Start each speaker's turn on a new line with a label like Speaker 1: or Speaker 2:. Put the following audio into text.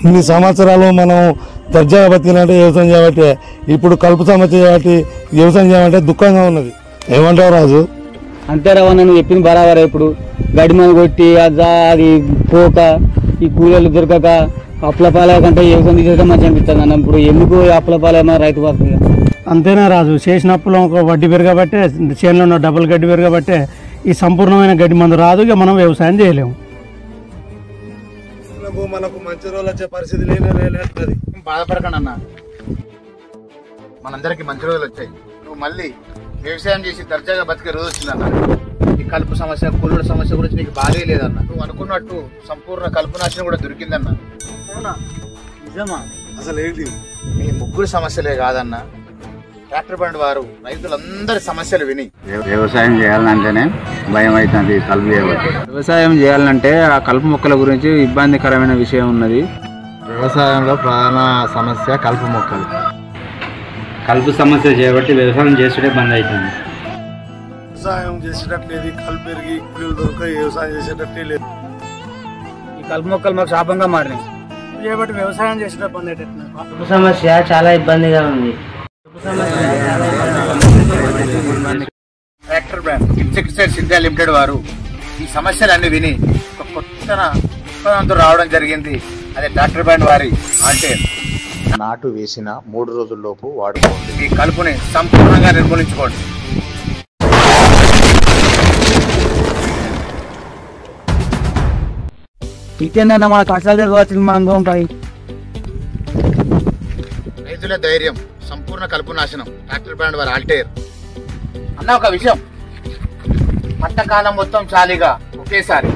Speaker 1: ఇన్ని సంవత్సరాలు మనం దర్జాగా బతికినంటే వ్యవసాయం చేయబట్టే, ఇప్పుడు కలుపు సమస్య చేయబట్టి వ్యవసాయం చేయమంటే దుఃఖంగా ఉన్నది. ఏమంటావు రాజు?
Speaker 2: అంతే రవాణా, నువ్వు చెప్పింది బరాబరే. ఇప్పుడు గడి మంది కొట్టి అది పోక ఈ కూలీలు దొరకక అప్పుల పాలే కంటే వ్యవసాయం తీసేస్తే మంచి అనిపిస్తుంది అన్న. ఇప్పుడు ఎందుకు అప్పుల పాలేమో రైతు పడుతుంది.
Speaker 3: అంతేనా రాజు? చేసిన అప్పులో ఒక వడ్డీ పెరగబట్టే, చేనులో ఉన్న డబుల్ గడ్డి పెరగబట్టే ఈ సంపూర్ణమైన గడ్డి మందు రాదు. ఇక మనం వ్యవసాయం చేయలేము.
Speaker 1: మనకు మంచి రోజులు వచ్చే పరిస్థితి లేదు.
Speaker 4: బాధపడకండి అన్న, మనందరికి మంచి రోజులు వచ్చాయి. నువ్వు మళ్ళీ వ్యవసాయం చేసి దర్జాగా బతికే రోజు వచ్చిందన్న. ఈ కలుపు సమస్య, కూలీల సమస్య గురించి నీకు బాధే లేదన్న. నువ్వు అనుకున్నట్టు సంపూర్ణ కలుపు నాశనం కూడా దొరికిందన్న.
Speaker 2: నిజమా?
Speaker 1: అసలు ఏంటి
Speaker 4: మీ ముగ్గురు సమస్యలే కాదన్న, ట్రాక్టర్ బండి వారు రైతులందరి సమస్యలు విని
Speaker 5: వ్యవసాయం చేయాలంటేనే భయం అవుతుంది. కలుపు చేయవచ్చు.
Speaker 6: వ్యవసాయం చేయాలంటే ఆ కలుపు మొక్కల గురించి ఇబ్బందికరమైన విషయం ఉన్నది.
Speaker 5: వ్యవసాయంలో ప్రధాన సమస్య కలుపు మొక్కలు.
Speaker 7: కలుపు సమస్య చేయబట్టి వ్యవసాయం చేసుడే బంద్ అవుతుంది.
Speaker 1: వ్యవసాయం చేసేటట్లేదు, కలుపు పెరిగి కూలీలు దొరక వ్యవసాయం చేసేటట్టే లేదు.
Speaker 2: ఈ కలుపు మొక్కలు మాకు శాపంగా మారినాయి.
Speaker 3: చేయబట్టి వ్యవసాయం చేసేటప్పుడు పొందేటట్టు
Speaker 8: కలుపు సమస్య చాలా ఇబ్బందిగా ఉంది.
Speaker 4: Tractor brand insecticides India limited వారు ఈ సమస్యలన్నీ విని ఒక కొత్త రావడం జరిగింది. అదే ట్రాక్టర్ బ్రాండ్ వారి ఆల్టేర్.
Speaker 5: నాటు వేసిన 3 రోజుల్లోపు వాడుకోండి.
Speaker 4: ఈ కలుపుని సంపూర్ణంగా నిర్మూలించుకోండి.
Speaker 2: ఇటేందన్న మన కష్టాలు ఉంటాయి.
Speaker 4: రైతుల ధైర్యం, సంపూర్ణ కలుపు నాశనం. ట్రాక్టర్ బ్రాండ్ వారి ఆల్టేర్. అన్న ఒక విషయం, పంట కాలం మొత్తం చాలీగా ఒకేసారి